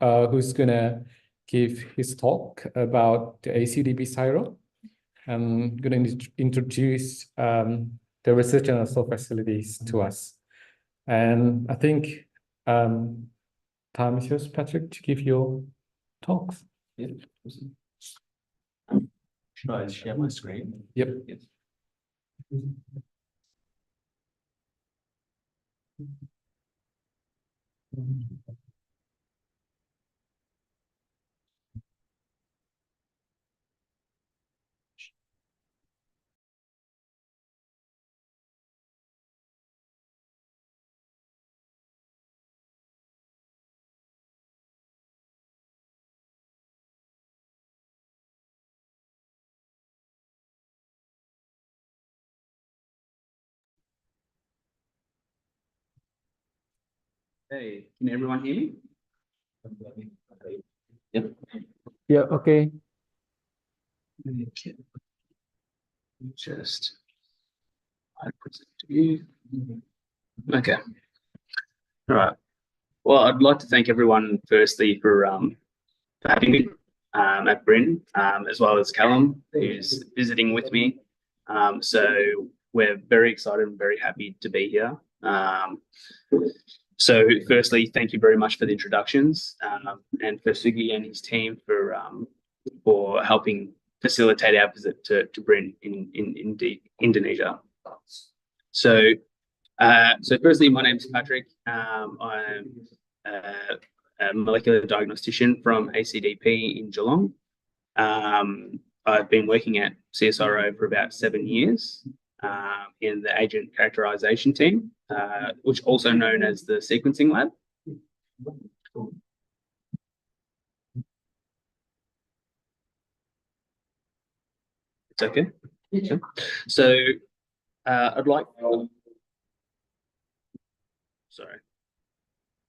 who's gonna give his talk about the ACDP CSIRO. I'm gonna introduce the research and also facilities to us. And I think time is yours, Patrick, to give your talks. Yeah. Should I share my screen? Yep. Yes. Hey, can everyone hear me? Yep. Yeah, okay. Just I present to you. Okay. All right. Well, I'd like to thank everyone firstly for having me at BRIN, as well as Callum, who's visiting with me. So we're very excited and very happy to be here. So firstly, thank you very much for the introductions, and for Sugi and his team for helping facilitate our visit to BRIN in Indonesia. So firstly, my name is Patrick. I'm a molecular diagnostician from ACDP in Geelong. I've been working at CSIRO for about 7 years in the agent characterization team, which also known as the sequencing lab. It's okay. Yeah. So I'd like. Sorry.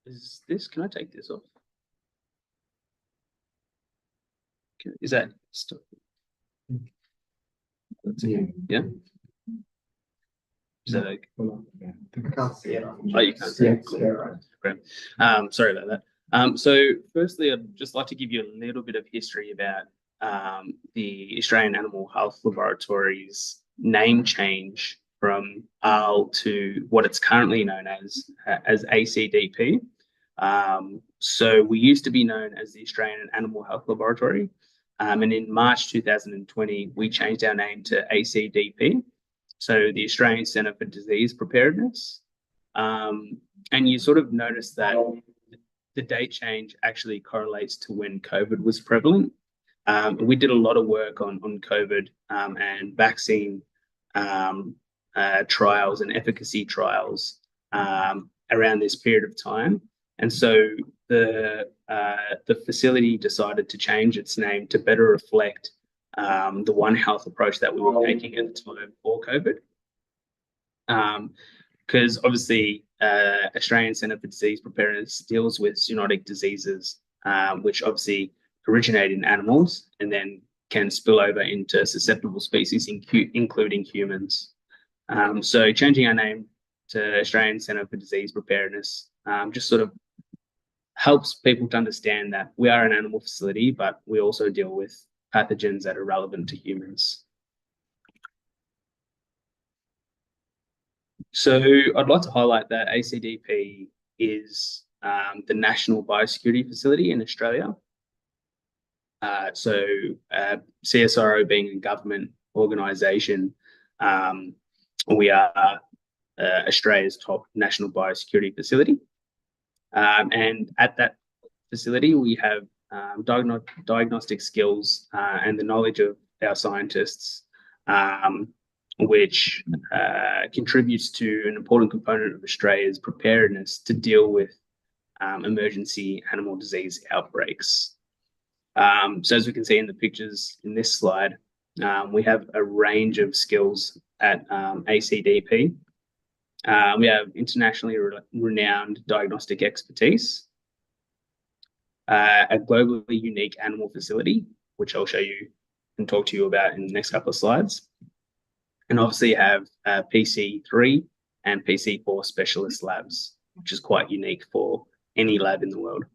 Is this? Can I take this off? Okay. Is that stuff? Yeah. Is that okay? Oh, you can't see it. Great. Sorry about that. So firstly, I'd just like to give you a little bit of history about the Australian Animal Health Laboratory's name change from AL to what it's currently known as ACDP. So we used to be known as the Australian Animal Health Laboratory, and in March 2020 we changed our name to ACDP, so the Australian Centre for Disease Preparedness. And you sort of notice that the date change actually correlates to when COVID was prevalent. We did a lot of work on COVID and vaccine trials and efficacy trials around this period of time. And so the facility decided to change its name to better reflect the One Health approach that we were taking at the time for COVID. Because obviously Australian Centre for Disease Preparedness deals with zoonotic diseases, which obviously originate in animals and then can spill over into susceptible species, including humans. So changing our name to Australian Centre for Disease Preparedness just sort of helps people to understand that we are an animal facility, but we also deal with pathogens that are relevant to humans. So I'd like to highlight that ACDP is the National Biosecurity Facility in Australia. So CSIRO being a government organisation, we are Australia's top national biosecurity facility. And at that facility, we have diagnostic skills and the knowledge of our scientists, which contributes to an important component of Australia's preparedness to deal with emergency animal disease outbreaks. So as we can see in the pictures in this slide, we have a range of skills at ACDP. We have internationally renowned diagnostic expertise, a globally unique animal facility, which I'll show you and talk to you about in the next couple of slides. And obviously have PC3 and PC4 specialist labs, which is quite unique for any lab in the world.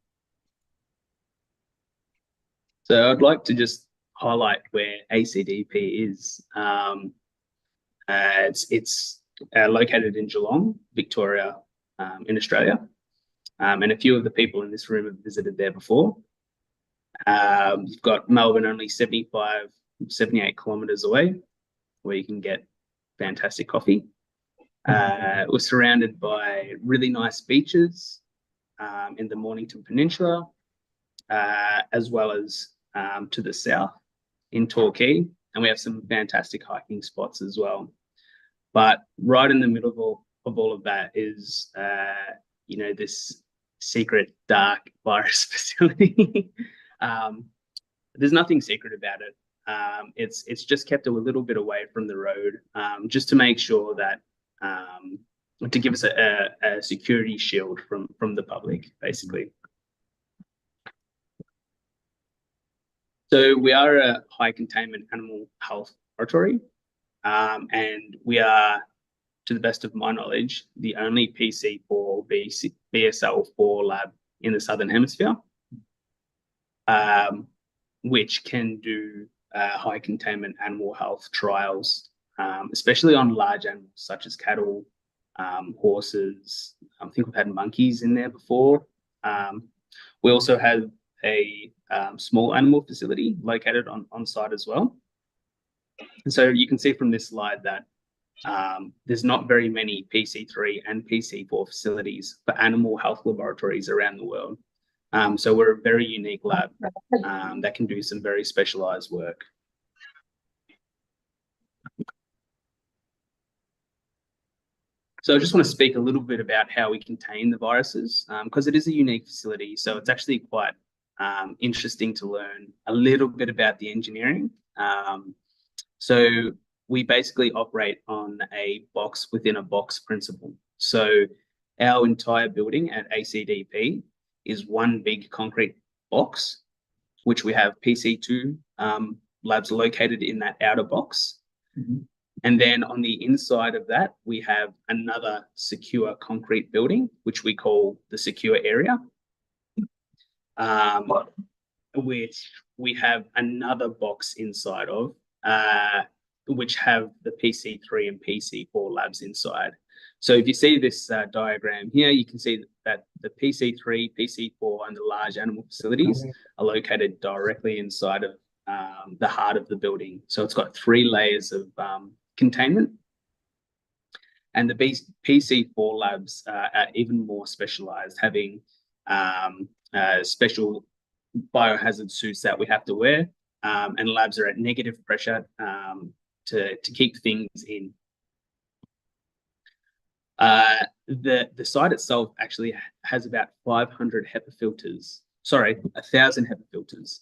So I'd like to just highlight where ACDP is. It's located in Geelong, Victoria, in Australia. And a few of the people in this room have visited there before. You've got Melbourne only 75, 78 kilometres away, where you can get fantastic coffee. We're surrounded by really nice beaches in the Mornington Peninsula, as well as to the south in Torquay, and we have some fantastic hiking spots as well. But right in the middle of all of that is, this secret dark virus facility. There's nothing secret about it. It's just kept a little bit away from the road, just to make sure that to give us a security shield from the public, basically. So we are a high containment animal health laboratory, and we are, to the best of my knowledge, the only PC4 BSL4 lab in the Southern Hemisphere, which can do high containment animal health trials, especially on large animals such as cattle, horses. I think we've had monkeys in there before. We also have a small animal facility located on site as well. And so you can see from this slide that there's not very many PC3 and PC4 facilities for animal health laboratories around the world. So we're a very unique lab that can do some very specialized work. So I just want to speak a little bit about how we contain the viruses, because it is a unique facility. So it's actually quite interesting to learn a little bit about the engineering. So we basically operate on a box within a box principle. So our entire building at ACDP is one big concrete box, which we have PC2 labs located in that outer box. Mm-hmm. And then on the inside of that, we have another secure concrete building, which we call the secure area, which we have another box inside of, which have the PC3 and PC4 labs inside. So if you see this diagram here, you can see that the PC3, PC4, and the large animal facilities are located directly inside of the heart of the building. So it's got 3 layers of containment. And the PC4 labs are even more specialized, having special biohazard suits that we have to wear, and labs are at negative pressure to keep things in. The site itself actually has about 500 HEPA filters, 1,000 HEPA filters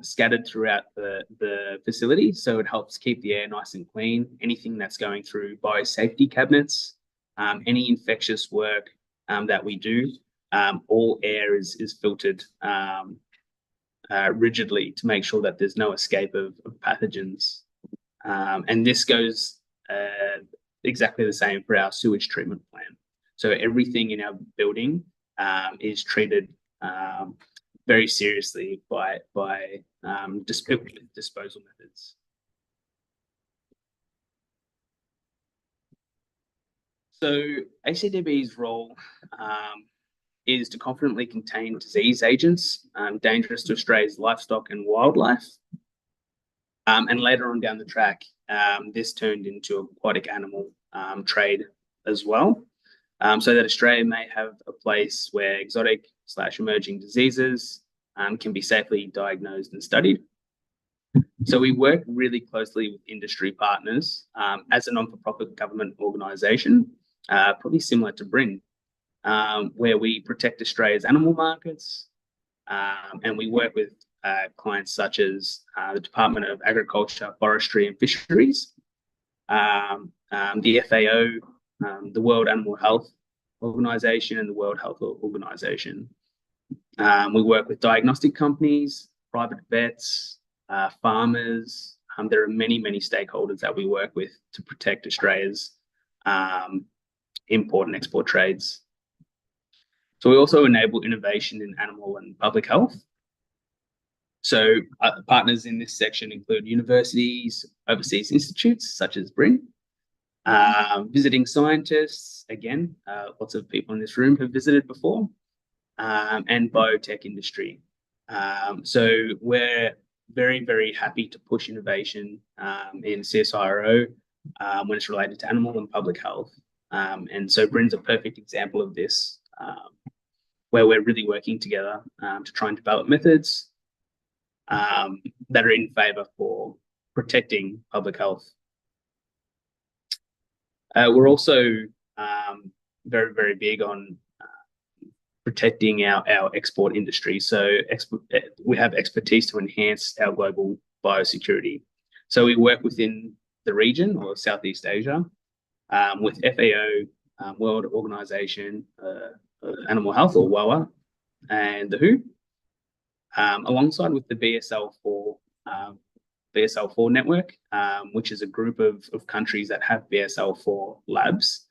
scattered throughout the facility. So it helps keep the air nice and clean. Anything that's going through biosafety cabinets, any infectious work that we do, all air is filtered rigidly to make sure that there's no escape of pathogens. And this goes exactly the same for our sewage treatment plant. So everything in our building is treated very seriously by disposal methods. So ACDP's role is to confidently contain disease agents dangerous to Australia's livestock and wildlife. And later on down the track, this turned into aquatic animal trade as well, so that Australia may have a place where exotic/emerging diseases can be safely diagnosed and studied. So we work really closely with industry partners as a non-for-profit government organisation, probably similar to BRIN, where we protect Australia's animal markets, and we work with clients such as the Department of Agriculture, Forestry and Fisheries, the FAO, the World Animal Health Organization, and the World Health Organization. We work with diagnostic companies, private vets, farmers. There are many, many stakeholders that we work with to protect Australia's import and export trades. So we also enable innovation in animal and public health. So partners in this section include universities, overseas institutes such as BRIN, visiting scientists, again, lots of people in this room have visited before, and biotech industry. So we're very, very happy to push innovation in CSIRO when it's related to animal and public health. And so BRIN's a perfect example of this, where we're really working together to try and develop methods that are in favour for protecting public health. We're also very, very big on protecting our export industry. So we have expertise to enhance our global biosecurity. So we work within the region or Southeast Asia with FAO, World Organization Animal Health or WOA, and the WHO, alongside with the BSL-4 network, which is a group of countries that have BSL-4 labs,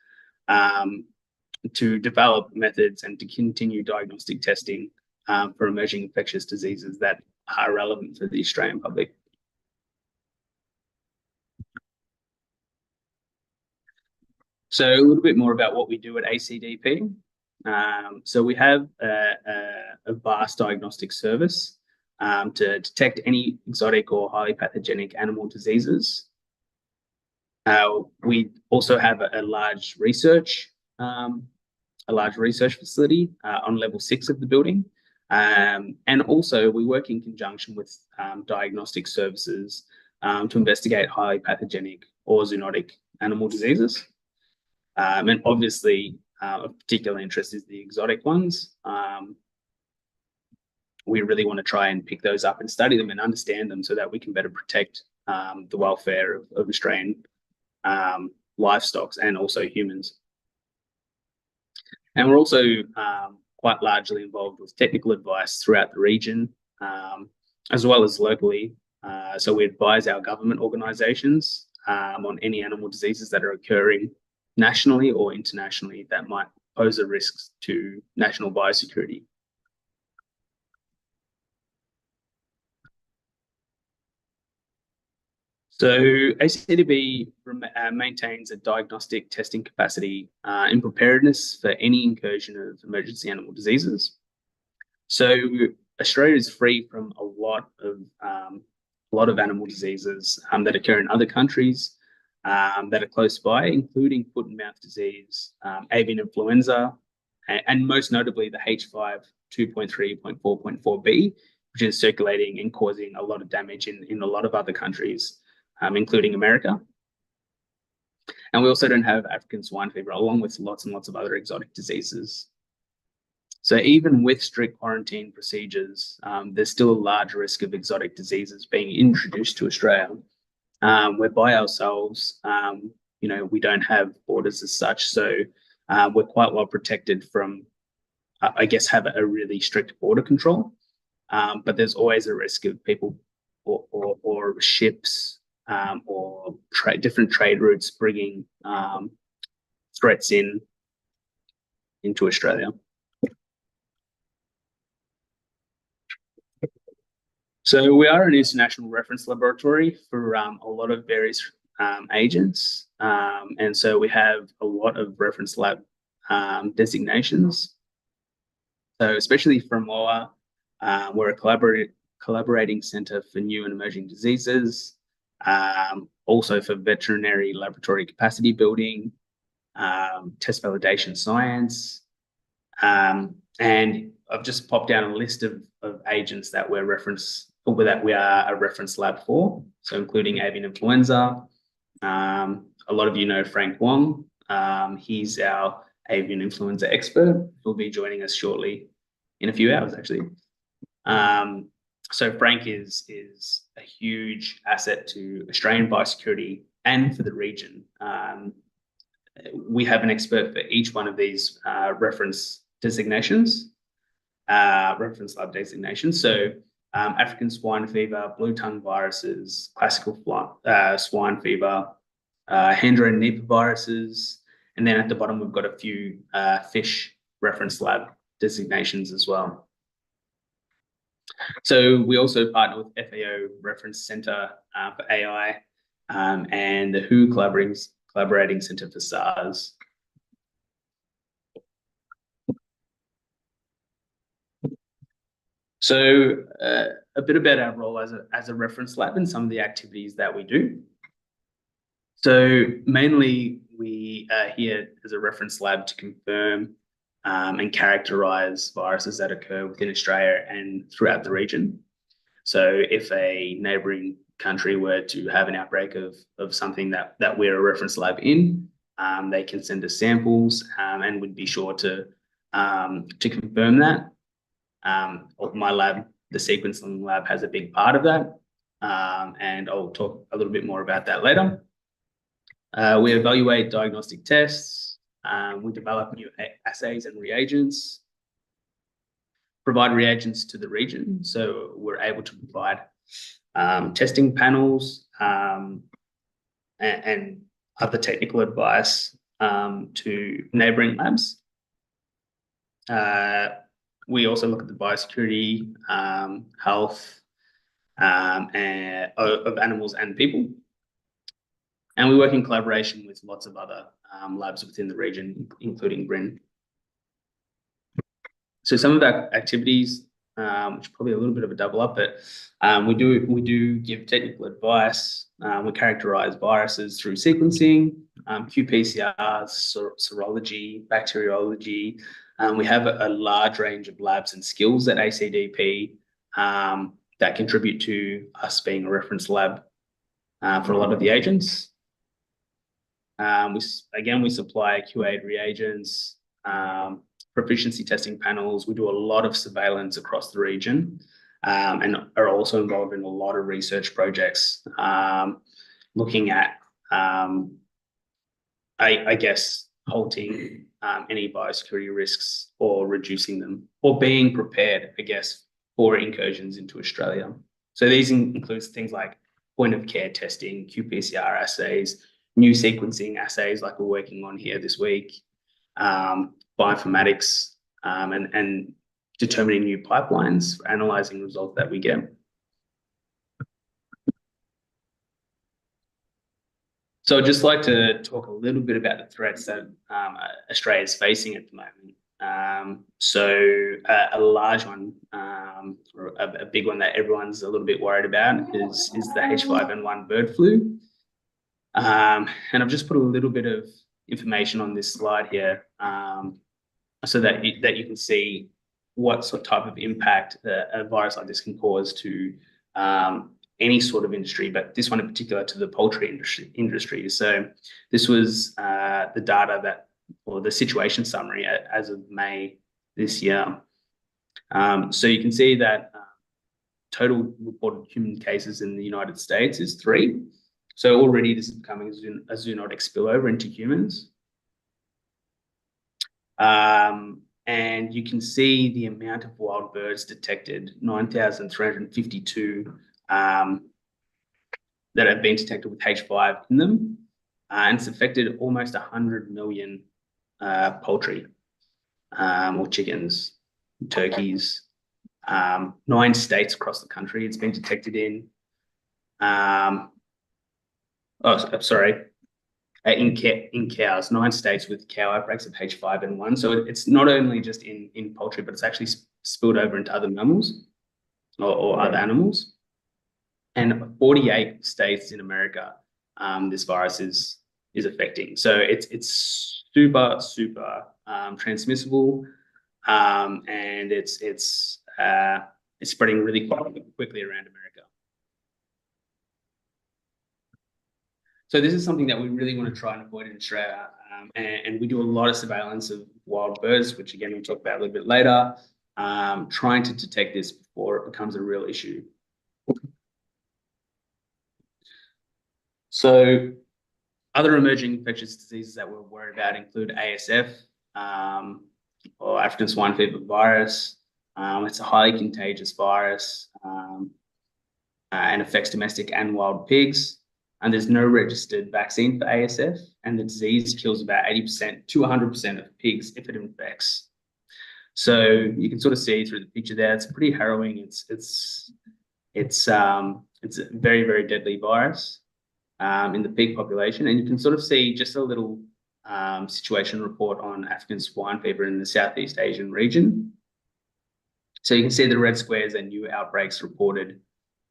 to develop methods and to continue diagnostic testing for emerging infectious diseases that are relevant for the Australian public. So a little bit more about what we do at ACDP. So we have a vast diagnostic service to detect any exotic or highly pathogenic animal diseases. We also have a large research facility on level 6 of the building. And also we work in conjunction with diagnostic services to investigate highly pathogenic or zoonotic animal diseases. And obviously of particular interest is the exotic ones. We really want to try and pick those up and study them and understand them so that we can better protect the welfare of Australian livestock and also humans. And we're also quite largely involved with technical advice throughout the region, as well as locally. So we advise our government organisations on any animal diseases that are occurring nationally or internationally that might pose a risk to national biosecurity. So ACDP maintains a diagnostic testing capacity in preparedness for any incursion of emergency animal diseases. So Australia is free from a lot of animal diseases that occur in other countries that are close by, including foot and mouth disease, avian influenza, and most notably the H5 2.3.4.4b, which is circulating and causing a lot of damage in a lot of other countries, including America. And we also don't have African swine fever, along with lots and lots of other exotic diseases. So even with strict quarantine procedures, there's still a large risk of exotic diseases being introduced to Australia. We're by ourselves, we don't have borders as such, so we're quite well protected from, I guess, have a really strict border control. But there's always a risk of people or ships or different trade routes bringing threats into Australia. So we are an international reference laboratory for a lot of various agents. And so we have a lot of reference lab designations. So especially from WOA, we're a collaborating centre for new and emerging diseases, also for veterinary laboratory capacity building, test validation science, and I've just popped down a list of agents that we are a reference lab for, so including avian influenza. A lot of you know Frank Wong. He's our avian influenza expert. He'll be joining us shortly, in a few hours actually. So Frank is a huge asset to Australian biosecurity and for the region. We have an expert for each one of these reference designations, reference lab designations. So African swine fever, blue tongue viruses, classical swine fever, Hendra and Nipah viruses, and then at the bottom we've got a few fish reference lab designations as well. So we also partner with FAO Reference Centre for AI and the WHO Collaborating Centre for SARS. So a bit about our role as a reference lab and some of the activities that we do. So mainly we are here as a reference lab to confirm and characterize viruses that occur within Australia and throughout the region. So if a neighbouring country were to have an outbreak of something that we're a reference lab in, they can send us samples and we'd be sure to confirm that. My lab, the sequencing lab, has a big part of that, and I'll talk a little bit more about that later. We evaluate diagnostic tests, we develop new assays and reagents, provide reagents to the region, so we're able to provide testing panels and other technical advice to neighbouring labs. We also look at the biosecurity, health of animals and people. And we work in collaboration with lots of other labs within the region, including BRIN. So some of our activities, which are probably a little bit of a double up, but we do give technical advice. We characterize viruses through sequencing, qPCRs, serology, bacteriology. We have a large range of labs and skills at ACDP that contribute to us being a reference lab for a lot of the agents. We supply QA reagents, proficiency testing panels. We do a lot of surveillance across the region and are also involved in a lot of research projects looking at, I guess, halting any biosecurity risks or reducing them, or being prepared, I guess, for incursions into Australia. So these includes things like point of care testing, qPCR assays, new sequencing assays like we're working on here this week, bioinformatics, and determining new pipelines for analysing results that we get. So I'd just like to talk a little bit about the threats that Australia is facing at the moment. A large one, or a big one that everyone's a little bit worried about is the H5N1 bird flu. And I've just put a little bit of information on this slide here so that you can see what sort of type of impact a virus like this can cause to any sort of industry, but this one in particular to the poultry industry. So this was the data or the situation summary as of May this year. So you can see that total reported human cases in the United States is 3. So already this is becoming a zoonotic spillover into humans. And you can see the amount of wild birds detected, 9,352 that have been detected with H5 in them. And it's affected almost 100 million poultry or chickens, turkeys, 9 states across the country it's been detected in. In cows, 9 states with cow outbreaks of H5N1. So it's not only just in poultry, but it's actually spilled over into other mammals or other animals. And 48 states in America, this virus is affecting. So it's super transmissible, and it's spreading really quickly around America. So this is something that we really want to try and avoid in Australia, and we do a lot of surveillance of wild birds, which again we'll talk about a little bit later, trying to detect this before it becomes a real issue. So other emerging infectious diseases that we're worried about include ASF, or African swine fever virus. It's a highly contagious virus and affects domestic and wild pigs. And there's no registered vaccine for ASF, and the disease kills about 80% to 100% of pigs if it infects. So you can sort of see through the picture there, it's pretty harrowing. It's a very, very deadly virus in the pig population. And you can sort of see just a little situation report on African swine fever in the Southeast Asian region. So you can see the red squares and new outbreaks reported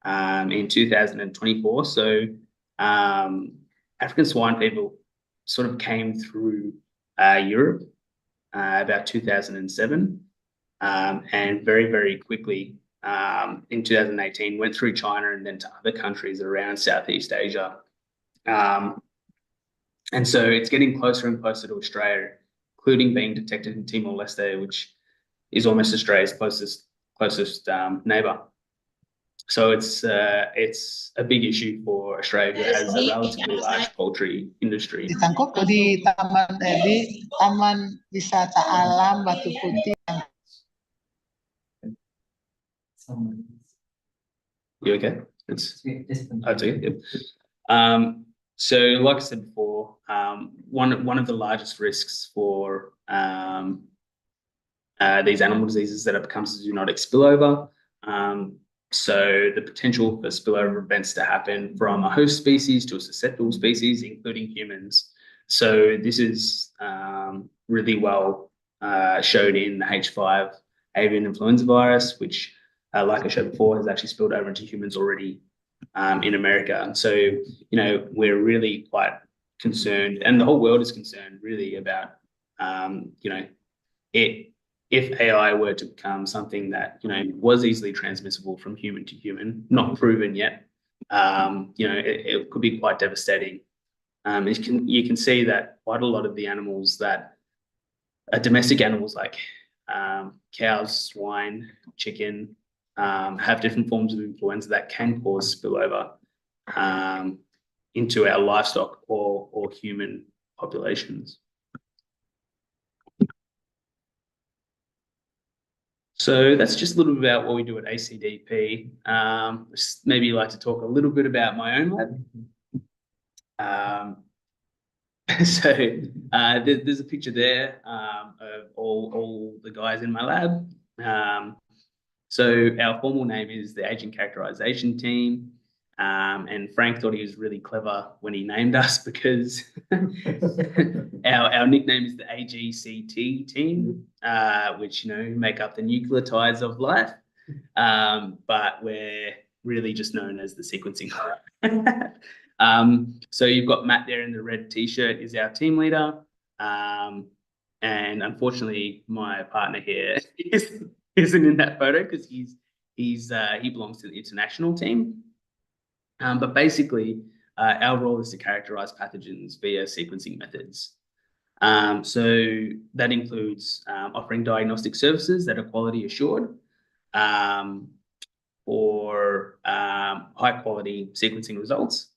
in 2024. So African swine fever sort of came through Europe about 2007 and very, very quickly in 2018 went through China and then to other countries around Southeast Asia. And so it's getting closer and closer to Australia, including being detected in Timor-Leste, which is almost Australia's closest neighbour. So it's a big issue for Australia, who has a relatively large poultry industry. Ditangkap di Taman Wisata Alam Batu Putih. You okay? It's okay. Yep. So, like I said before, one of the largest risks for these animal diseases that it becomes a zoonotic spillover. So the potential for spillover events to happen from a host species to a susceptible species, including humans. So this is really well showed in the H5 avian influenza virus, which, like I showed before, has actually spilled over into humans already in America. And so, you know, we're really quite concerned, and the whole world is concerned really about, you know, if AI were to become something that, you know, was easily transmissible from human to human, not proven yet, you know, it could be quite devastating. You can see that quite a lot of the animals that are domestic animals like cows, swine, chicken, have different forms of influenza that can cause spillover into our livestock or human populations. So that's just a little bit about what we do at ACDP. Maybe like to talk a little bit about my own lab. So there's a picture there of all the guys in my lab. So our formal name is the Agent Characterization Team. And Frank thought he was really clever when he named us because our nickname is the AGCT team, which, you know, make up the nucleotides of life. But we're really just known as the sequencing. So you've got Matt there in the red t-shirt is our team leader. And unfortunately, my partner here isn't in that photo because he belongs to the international team. But basically, our role is to characterize pathogens via sequencing methods. So that includes offering diagnostic services that are quality assured for high quality sequencing results.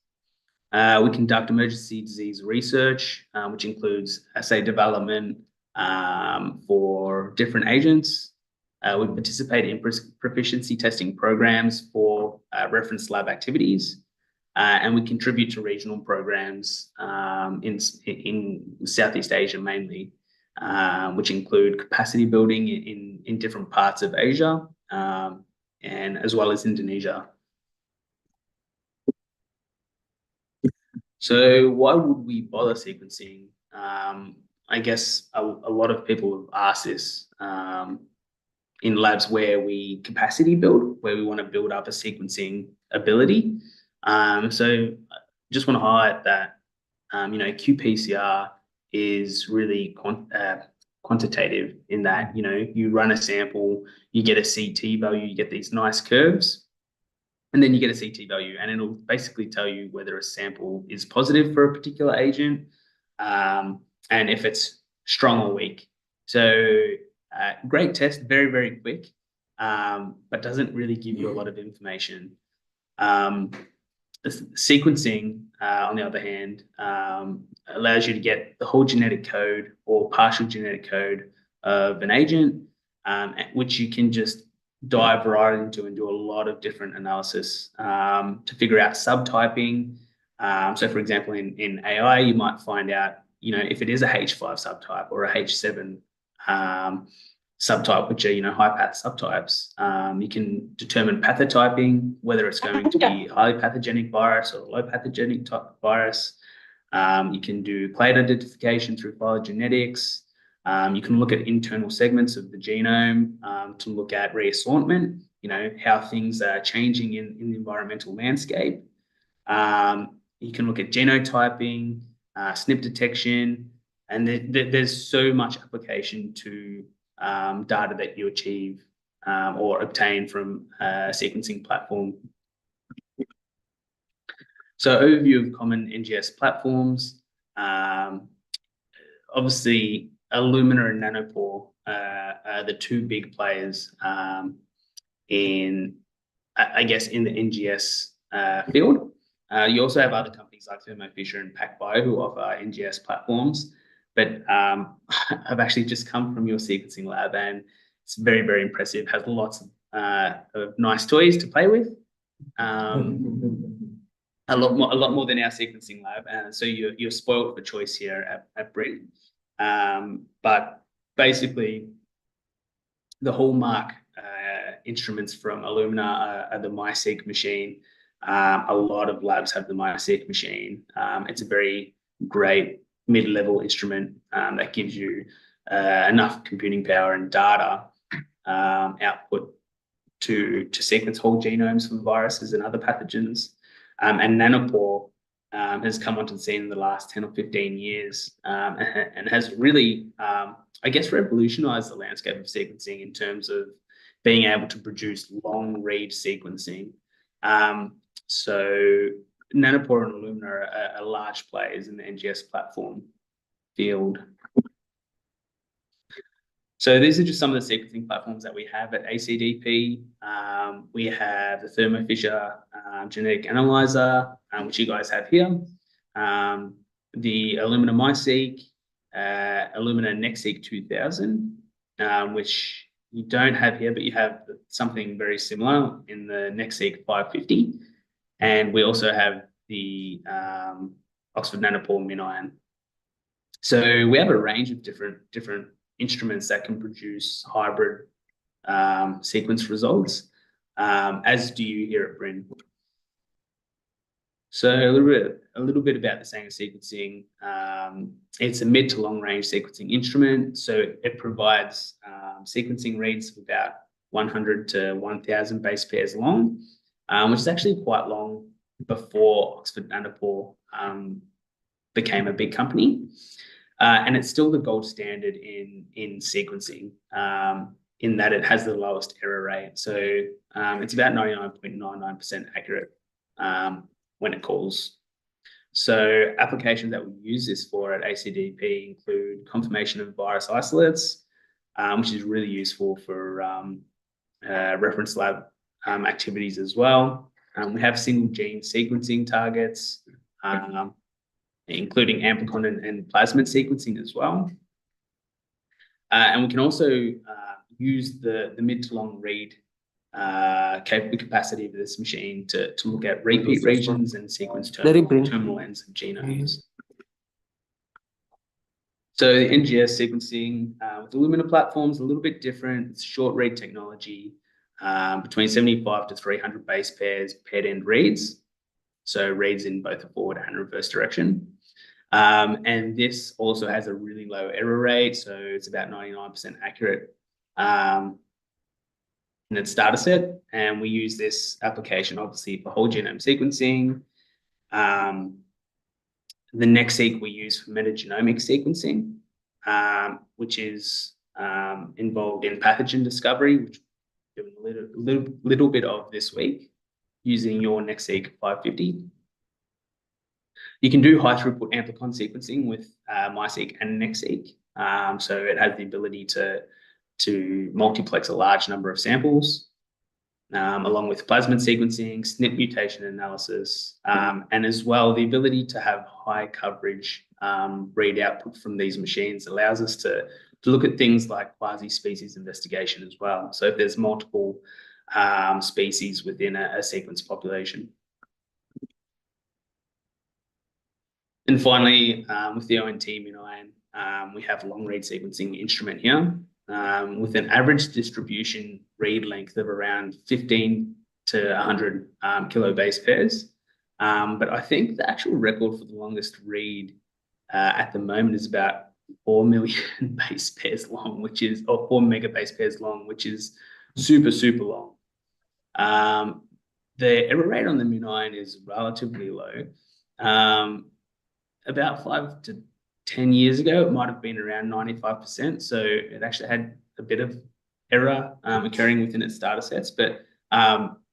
We conduct emergency disease research, which includes assay development for different agents. We participate in proficiency testing programs for reference lab activities, and we contribute to regional programs in Southeast Asia mainly, which include capacity building in different parts of Asia and as well as Indonesia. So why would we bother sequencing? I guess a lot of people have asked this in labs where we capacity build, where we want to build up a sequencing ability. So just want to highlight that, you know, qPCR is really quantitative in that, you know, you run a sample, you get a CT value, you get these nice curves, and then you get a CT value, and it'll basically tell you whether a sample is positive for a particular agent, and if it's strong or weak. So great test, very, very quick, but doesn't really give you a lot of information. Sequencing, on the other hand, allows you to get the whole genetic code or partial genetic code of an agent, which you can just dive right into and do a lot of different analysis to figure out subtyping. So, for example, in AI, you might find out, you know, if it is a H5 subtype or a H7 subtype, which are, high path subtypes. You can determine pathotyping, whether it's going to be highly pathogenic virus or low pathogenic type virus. You can do clade identification through phylogenetics. You can look at internal segments of the genome to look at reassortment, how things are changing in the environmental landscape. You can look at genotyping, SNP detection, and there's so much application to data that you achieve or obtain from a sequencing platform. So overview of common NGS platforms. Obviously, Illumina and Nanopore are the two big players in the NGS field. You also have other companies like Thermo Fisher and PacBio who offer NGS platforms. But I've actually just come from your sequencing lab, and it's very, very impressive. Has lots of nice toys to play with. A lot more than our sequencing lab, and so you're spoiled for choice here at BRIN. But basically, the hallmark instruments from Illumina are the MiSeq machine. A lot of labs have the MiSeq machine. It's a very great mid-level instrument that gives you enough computing power and data output to sequence whole genomes from viruses and other pathogens. And Nanopore has come onto the scene in the last 10 or 15 years and has really, revolutionized the landscape of sequencing in terms of being able to produce long-read sequencing. So Nanopore and Illumina are large players in the NGS platform field. So these are just some of the sequencing platforms that we have at ACDP. We have the Thermo Fisher genetic analyzer, which you guys have here. The Illumina MiSeq, Illumina NextSeq 2000, which you don't have here, but you have something very similar in the NextSeq 550. And we also have the Oxford Nanopore MinION. So we have a range of different instruments that can produce hybrid sequence results, as do you here at BRIN. So a little bit about the Sanger sequencing. It's a mid to long range sequencing instrument, so it provides sequencing reads of about 100 to 1,000 base pairs long, which is actually quite long before Oxford Nanopore became a big company. And it's still the gold standard in sequencing, in that it has the lowest error rate. So it's about 99.99% accurate when it calls. So applications that we use this for at ACDP include confirmation of virus isolates, which is really useful for reference lab activities as well. We have single gene sequencing targets, including amplicon and plasmid sequencing as well. And we can also use the mid to long read capacity of this machine to look at repeat regions and sequence terminal ends of genomes. So the NGS sequencing with the Illumina platforms, a little bit different. It's short read technology, between 75 to 300 base pairs, paired end reads. So reads in both the forward and reverse direction. And this also has a really low error rate, so it's about 99% accurate in its data set. And we use this application obviously for whole genome sequencing. The NextSeq we use for metagenomic sequencing, which is involved in pathogen discovery, which we're doing a little bit of this week using your NextSeq 550. You can do high throughput amplicon sequencing with MiSeq and NextSeq. So it has the ability to multiplex a large number of samples, along with plasmid sequencing, SNP mutation analysis, and as well the ability to have high coverage read output from these machines allows us to look at things like quasi-species investigation as well. So if there's multiple species within a sequence population. And finally, with the ONT MinION, we have a long read sequencing instrument here. with an average distribution read length of around 15 to 100 kilo base pairs. But I think the actual record for the longest read at the moment is about 4 million base pairs long, or 4 mega base pairs long, which is super, super long. The error rate on the M.Eng is relatively low. About 5 to 10 years ago, it might have been around 95%. So it actually had a bit of error occurring within its data sets, but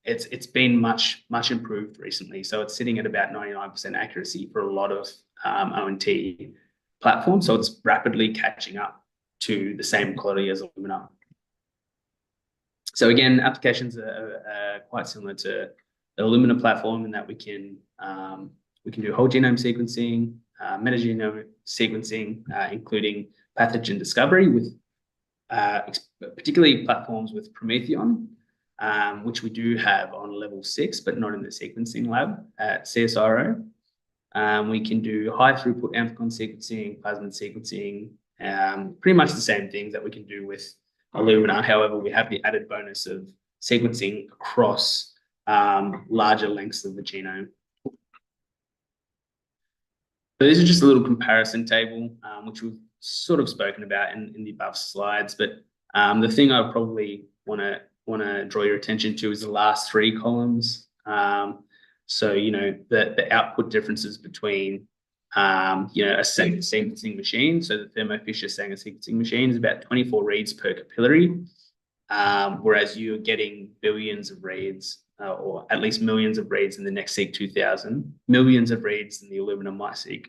it's been much improved recently. So it's sitting at about 99% accuracy for a lot of ONT platforms. So it's rapidly catching up to the same quality as Illumina. So again, applications are quite similar to the Illumina platform in that we can do whole genome sequencing, metagenome sequencing, including pathogen discovery with particularly platforms with Prometheon, which we do have on level 6, but not in the sequencing lab at CSIRO. We can do high throughput amplicon sequencing, plasmid sequencing, pretty much the same things that we can do with Illumina. However, we have the added bonus of sequencing across larger lengths of the genome. So this is just a little comparison table, which we've sort of spoken about in the above slides. But the thing I probably want to draw your attention to is the last 3 columns. So, the output differences between, a Sanger sequencing machine. So the Thermo Fisher Sanger sequencing machine is about 24 reads per capillary, whereas you're getting billions of reads, or at least millions of reads in the NextSeq 2000, millions of reads in the Illumina MiSeq,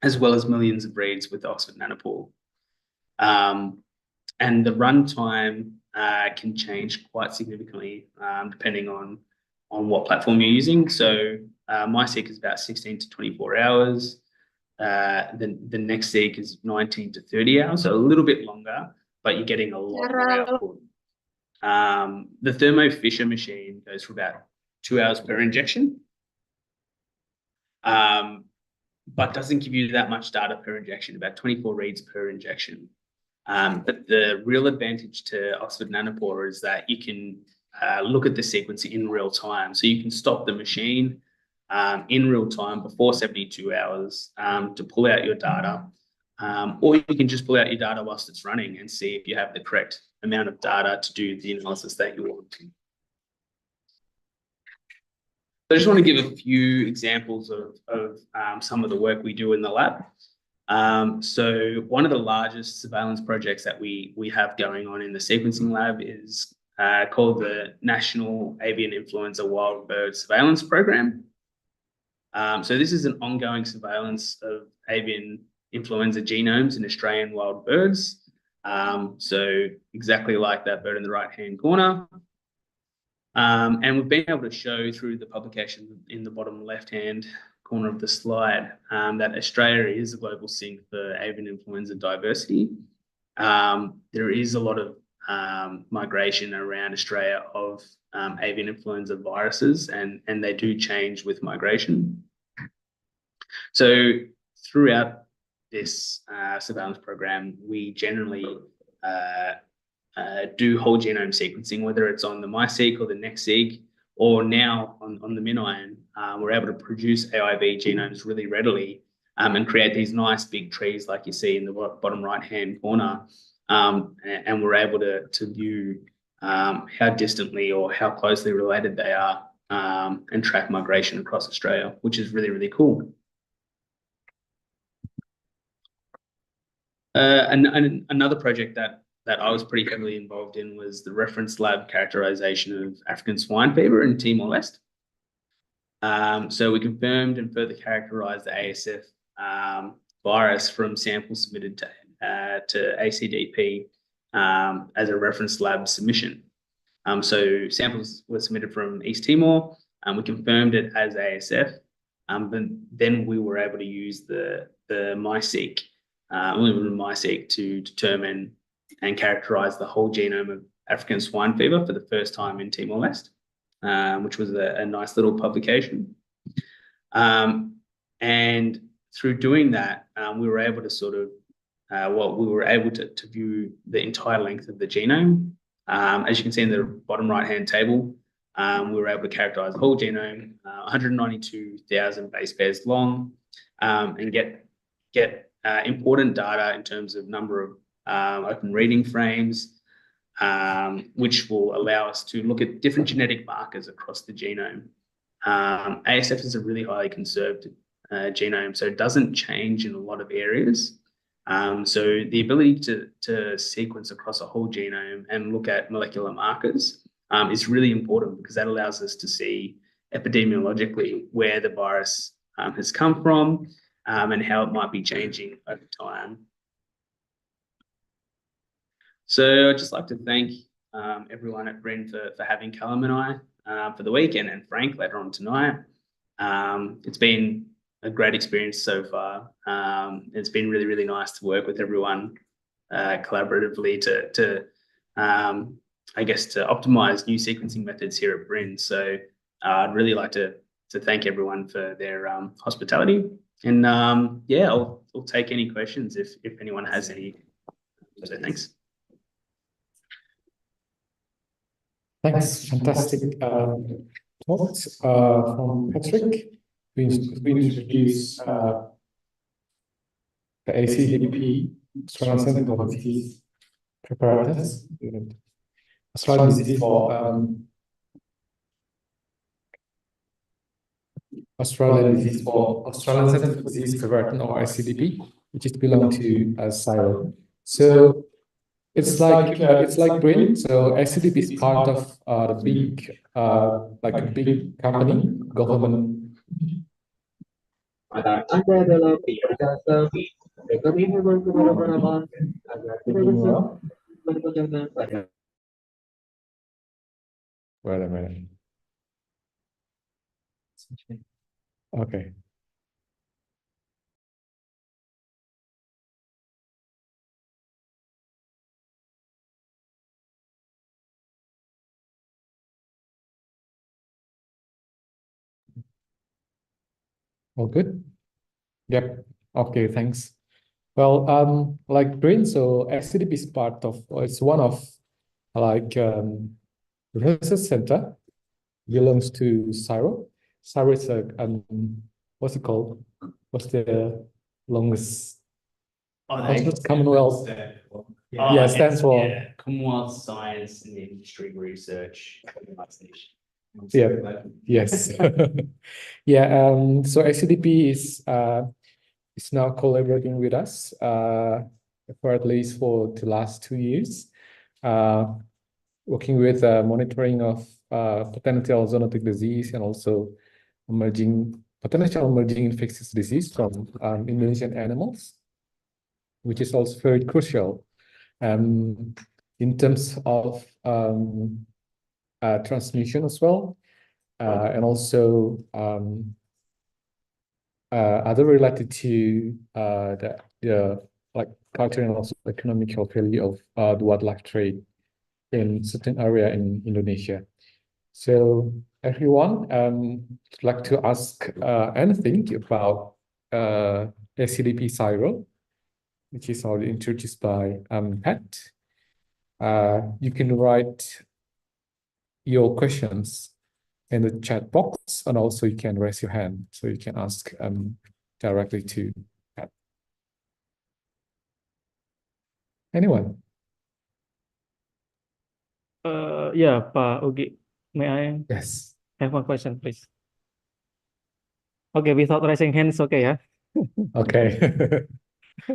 as well as millions of reads with Oxford Nanopore. And the runtime can change quite significantly depending on what platform you're using. So MiSeq is about 16 to 24 hours. The NextSeq is 19 to 30 hours, so a little bit longer, but you're getting a lot more output. The Thermo Fisher machine goes for about 2 hours per injection, but doesn't give you that much data per injection, about 24 reads per injection. But the real advantage to Oxford Nanopore is that you can look at the sequencing in real time. So you can stop the machine in real time before 72 hours to pull out your data, or you can just pull out your data whilst it's running and see if you have the correct amount of data to do the analysis that you want. So I just want to give a few examples of some of the work we do in the lab. So one of the largest surveillance projects that we have going on in the sequencing lab is called the National Avian Influenza Wild Bird Surveillance Program. So this is an ongoing surveillance of avian influenza genomes in Australian wild birds. So exactly like that bird in the right-hand corner. And we've been able to show through the publication in the bottom left-hand corner of the slide that Australia is a global sink for avian influenza diversity. There is a lot of migration around Australia of avian influenza viruses, and they do change with migration. So throughout this surveillance program, we generally do whole genome sequencing, whether it's on the MiSeq or the NextSeq, or now on the M.Eng. We're able to produce AIV genomes really readily and create these nice big trees like you see in the bottom right-hand corner. And we're able to view how distantly or how closely related they are and track migration across Australia, which is really, really cool. And another project that I was pretty heavily involved in was the reference lab characterization of African swine fever in Timor-Leste. So we confirmed and further characterized the ASF virus from samples submitted to ACDP as a reference lab submission. So samples were submitted from East Timor, and we confirmed it as ASF. But then we were able to use the MiSeq, MiSeq to determine and characterize the whole genome of African swine fever for the first time in Timor-Leste, which was a nice little publication. And through doing that, we were able to sort of we were able to view the entire length of the genome. As you can see in the bottom right-hand table, we were able to characterize the whole genome, 192,000 base pairs long, and get important data in terms of number of open reading frames, which will allow us to look at different genetic markers across the genome. ASF is a really highly conserved genome, so it doesn't change in a lot of areas. So the ability to sequence across a whole genome and look at molecular markers is really important, because that allows us to see epidemiologically where the virus has come from and how it might be changing over time. So I'd just like to thank everyone at BRIN for having Callum and I for the weekend, and Frank later on tonight. It's been a great experience so far. It's been really, really nice to work with everyone collaboratively to I guess, to optimize new sequencing methods here at BRIN. So I'd really like to thank everyone for their hospitality. And yeah, I'll take any questions if anyone has any. So thanks. Thanks. Fantastic talks from Patrick. We introduced the ACDP, Australian Centre for Disease Preparedness, Australian disease for Australian Centre for Disease Preparedness, or ACDP, which is belong to CSIRO. So it's like BRIN. So ACDP is part of the big like a big company, government. Anda adalah biasa dan kami mohon kepada penonton agar tidak berpecahkan pada. Wait a minute. Okay. All good? Yep. Okay, thanks. Well, like BRIN, so ACDP is part of, it's one of like research center, belongs to CSIRO. CSIRO is a what's it called? What's the longest? Commonwealth. Yeah, stands for Commonwealth Science and Industry Research Organization. Yeah. Yes. Yeah. So ACDP is now collaborating with us for at least for the last 2 years, working with monitoring of potential zoonotic disease and also potential emerging infectious disease from Indonesian animals, which is also very crucial in terms of transmission as well, and also other related to the like cultural and also economical value of the wildlife trade in certain area in Indonesia. So everyone would like to ask anything about ACDP CSIRO, which is already introduced by Pat. You can write your questions in the chat box, and also you can raise your hand so you can ask directly to Pat. Anyone? Yeah, Pak Ugi, may I Yes. have one question, please? Okay, without raising hands, okay, yeah? Okay.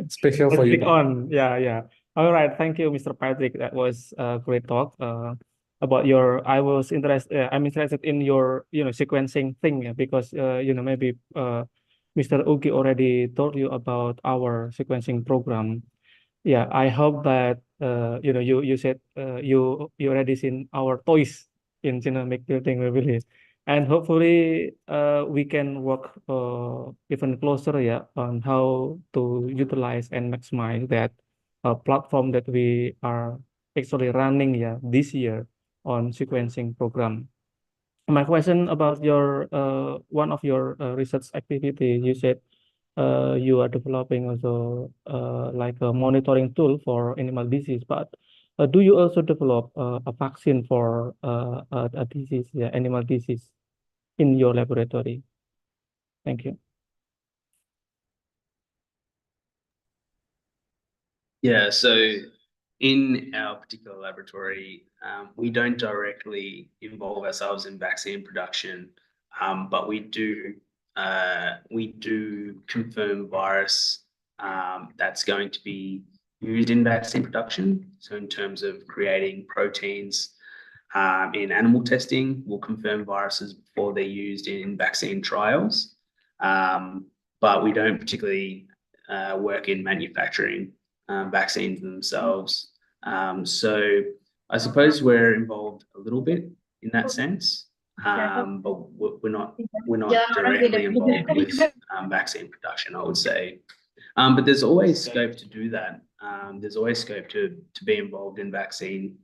Special for you. Click on, yeah. All right, thank you, Mr. Patrick. That was a great talk about your. I'm interested in your, sequencing thing, because maybe Mr. Ugi already told you about our sequencing program. Yeah, I hope that you said you already seen our toys in genomic building, we believe, and hopefully we can work even closer, yeah, on how to utilize and maximize that platform that we are actually running, yeah, this year on sequencing program. My question about your one of your research activity, you said you are developing also like a monitoring tool for animal disease, but do you also develop a vaccine for a disease, yeah, animal disease in your laboratory? Thank you. Yeah, so in our particular laboratory, we don't directly involve ourselves in vaccine production, but we do confirm virus that's going to be used in vaccine production. So in terms of creating proteins in animal testing, we'll confirm viruses before they're used in vaccine trials. But we don't particularly work in manufacturing vaccines themselves. So I suppose we're involved a little bit in that sense, but we're not directly involved with vaccine production, I would say. But there's always scope to do that. There's always scope to be involved in vaccine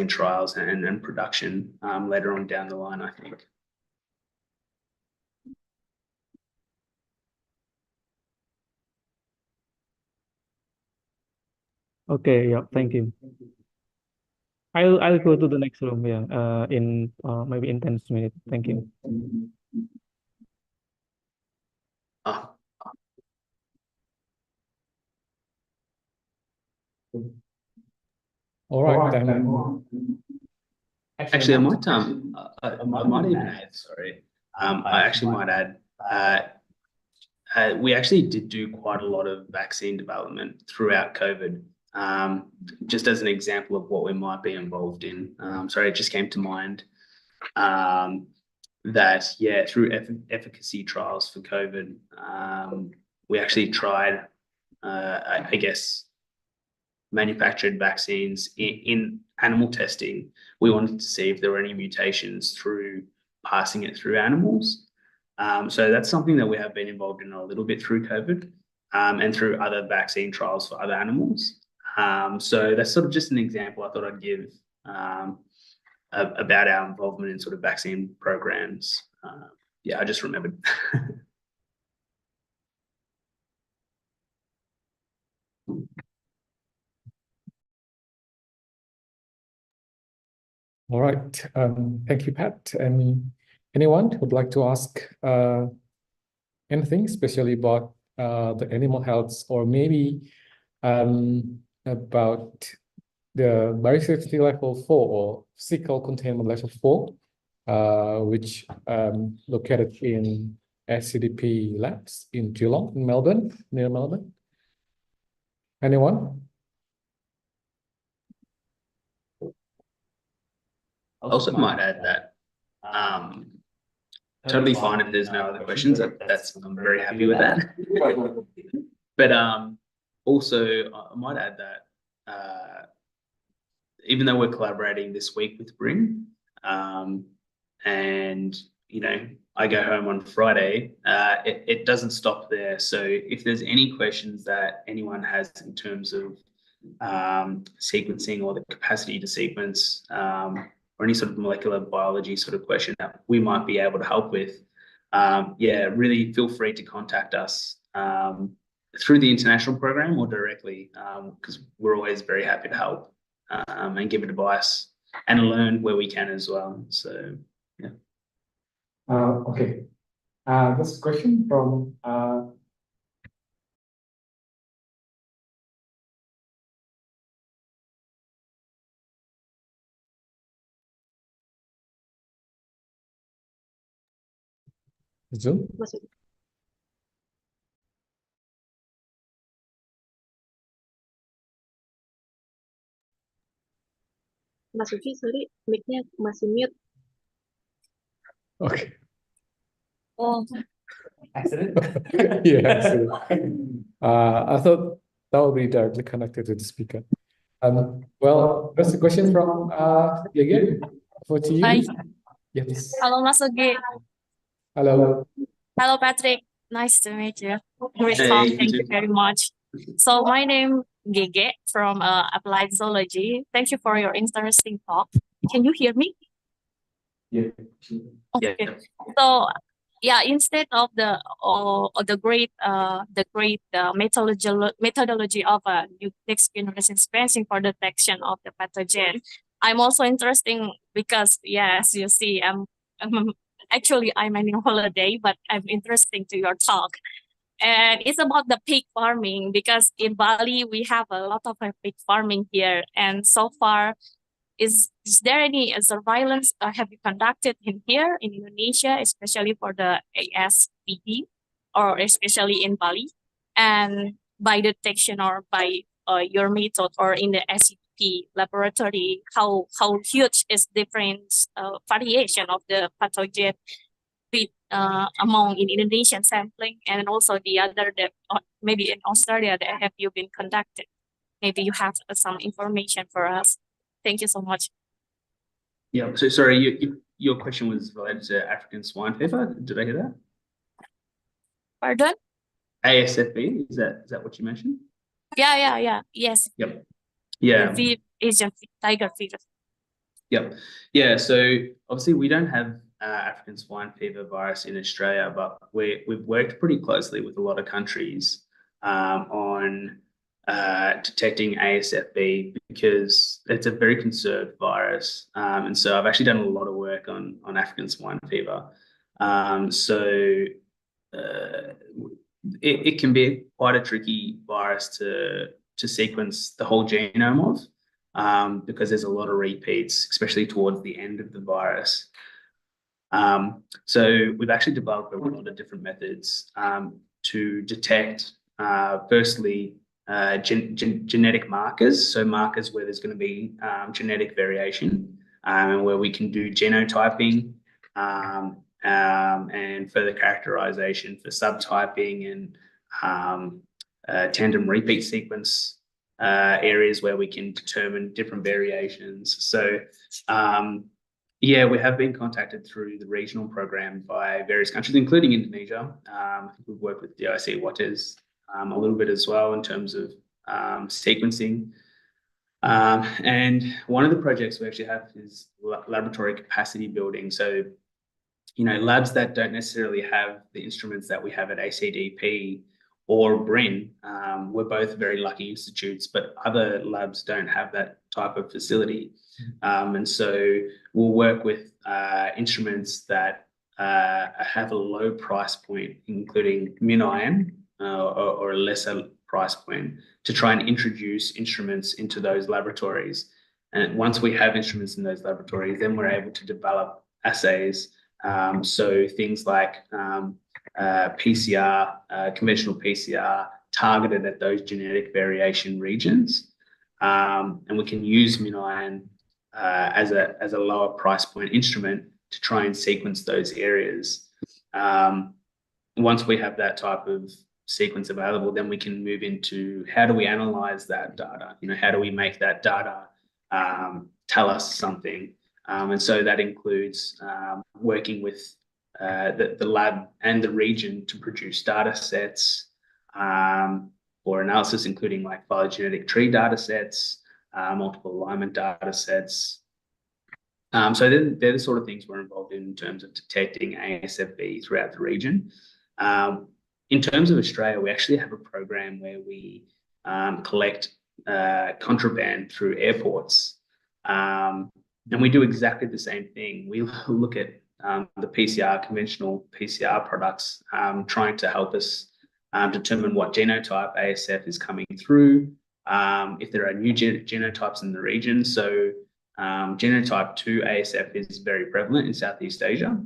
trials and production later on down the line, I think. Okay, yeah, thank you. I'll go to the next room, yeah, in maybe in 10 minutes. Thank you. All right, then. Actually, I might even add, sorry. I actually might add, we actually did do quite a lot of vaccine development throughout COVID. Just as an example of what we might be involved in. Sorry, it just came to mind that, yeah, through efficacy trials for COVID, we actually tried, I guess, manufactured vaccines in animal testing. We wanted to see if there were any mutations through passing it through animals. So that's something that we have been involved in a little bit through COVID and through other vaccine trials for other animals. So that's sort of just an example I thought I'd give about our involvement in sort of vaccine programs. Yeah, I just remembered. All right. Thank you, Pat. And anyone who'd like to ask anything, especially about the animal health, or maybe about the biosafety level 4 or physical containment level 4, which located in ACDP labs in Geelong, in Melbourne, near Melbourne. Anyone? I also might add that totally fine if there's no other questions. I'm very happy with that. But also, I might add that even though we're collaborating this week with BRIN, and you know, I go home on Friday, it doesn't stop there. So if there's any questions that anyone has in terms of sequencing or the capacity to sequence, or any sort of molecular biology sort of question that we might be able to help with, yeah, really feel free to contact us through the international program or directly, because we're always very happy to help and give advice and learn where we can as well. So, yeah. Okay. This question from Zoom. Mas Suci, sorry, mic-nya masih mute. Okay. Oh, Accident? Yeah, accident. I thought that would be directly connected to the speaker. Well, there's a question from again for to you. Hi. Yes. Halo Mas Sugi. Hello. Hello Patrick. Nice to meet you. Great Hey, talk. you Thank too. you very much. So my name Gege from Applied Zoology. Thank you for your interesting talk. Can you hear me? Yeah. Okay. Yeah. So yeah, instead of the great methodology of nucleic generation sequencing for detection of the pathogen, I'm also interesting because yes, you see, actually I'm on holiday, but I'm interesting to your talk. And it's about the pig farming because in Bali we have a lot of pig farming here, and so far, is there any surveillance have you conducted in here in Indonesia, especially for the ASDP, or especially in Bali, and by detection or by your method or in the ACDP laboratory, how huge is different variation of the pathogen among in Indonesian sampling and also the other that maybe in Australia that have you been conducted? Maybe you have some information for us. Thank you so much. Yeah. So sorry, your question was related to African swine fever. Did I hear that? Pardon? ASFB, is that what you mentioned? Yeah. Yes. Yep. Yeah. The Asian tiger fever. Yep. Yeah. So obviously we don't have African swine fever virus in Australia, but we've worked pretty closely with a lot of countries on detecting ASFB because it's a very conserved virus. And so I've actually done a lot of work on African swine fever. It can be quite a tricky virus to sequence the whole genome of because there's a lot of repeats, especially towards the end of the virus. So we've actually developed a lot of different methods to detect, firstly, genetic markers, so markers where there's going to be genetic variation, and where we can do genotyping and further characterization for subtyping and tandem repeat sequence areas where we can determine different variations. So yeah, we have been contacted through the regional program by various countries, including Indonesia. We've worked with DIC Waters a little bit as well in terms of sequencing. And one of the projects we actually have is laboratory capacity building. So, labs that don't necessarily have the instruments that we have at ACDP or BRIN, we're both very lucky institutes, but other labs don't have that type of facility. And so we'll work with instruments that have a low price point, including MinION or a lesser price point, to try and introduce instruments into those laboratories. And once we have instruments in those laboratories, then we're able to develop assays. So things like PCR, conventional PCR, targeted at those genetic variation regions. And we can use MinION as a lower price point instrument to try and sequence those areas. Once we have that type of sequence available, then we can move into how do we analyze that data? How do we make that data tell us something? And so that includes working with the lab and the region to produce data sets for analysis, including like phylogenetic tree data sets, multiple alignment data sets. So they're the sort of things we're involved in terms of detecting ASFB throughout the region. In terms of Australia, we actually have a program where we collect contraband through airports. And we do exactly the same thing. We look at the PCR, conventional PCR products, trying to help us determine what genotype ASF is coming through, if there are new genotypes in the region. So genotype 2 ASF is very prevalent in Southeast Asia.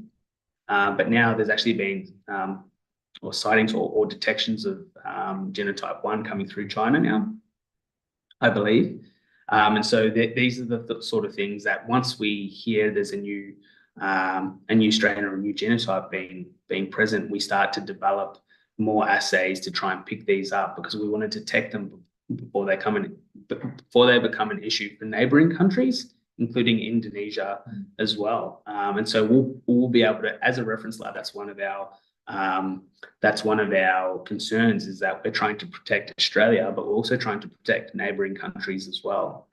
But now there's actually been or sightings or detections of genotype 1 coming through China now, I believe. And so these are the sort of things that once we hear there's a new strain or a new genotype being present, we start to develop more assays to try and pick these up, because we want to detect them before they become an issue for neighboring countries, including Indonesia as well. And so we'll be able to, as a reference lab, that's one of our concerns, is that we're trying to protect Australia, but we're also trying to protect neighboring countries as well.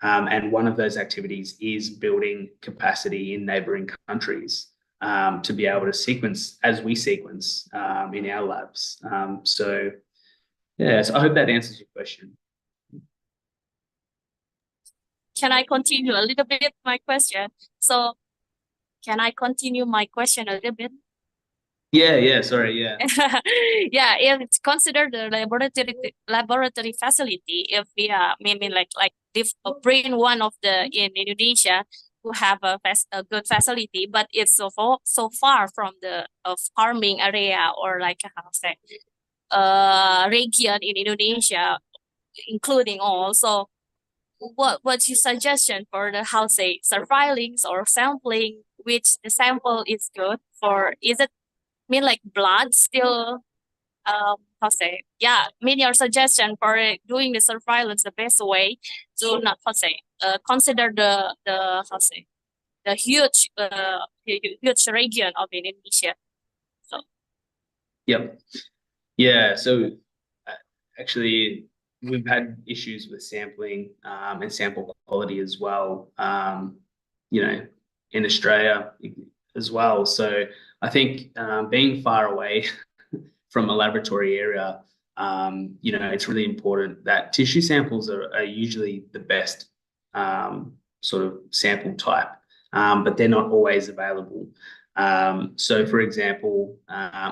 And one of those activities is building capacity in neighboring countries. to be able to sequence as we sequence in our labs. So I hope that answers your question. Can I continue a little bit my question? So can I continue my question a little bit? Sorry, yeah. Yeah, if it's considered the laboratory facility, if we are maybe like BRIN one of the in Indonesia who have a good facility, but it's so far from the farming area or like how to say region in Indonesia, including also. What's your suggestion for the how say surveillance or sampling? Which the sample is good for? Is it mean like blood still? How say mean your suggestion for doing the surveillance the best way to not how say consider the how say the huge huge region of Indonesia. So. Yep. Yeah. So actually, we've had issues with sampling and sample quality as well, in Australia as well. So I think being far away from a laboratory area, it's really important that tissue samples are usually the best sort of sample type, but they're not always available. So, for example,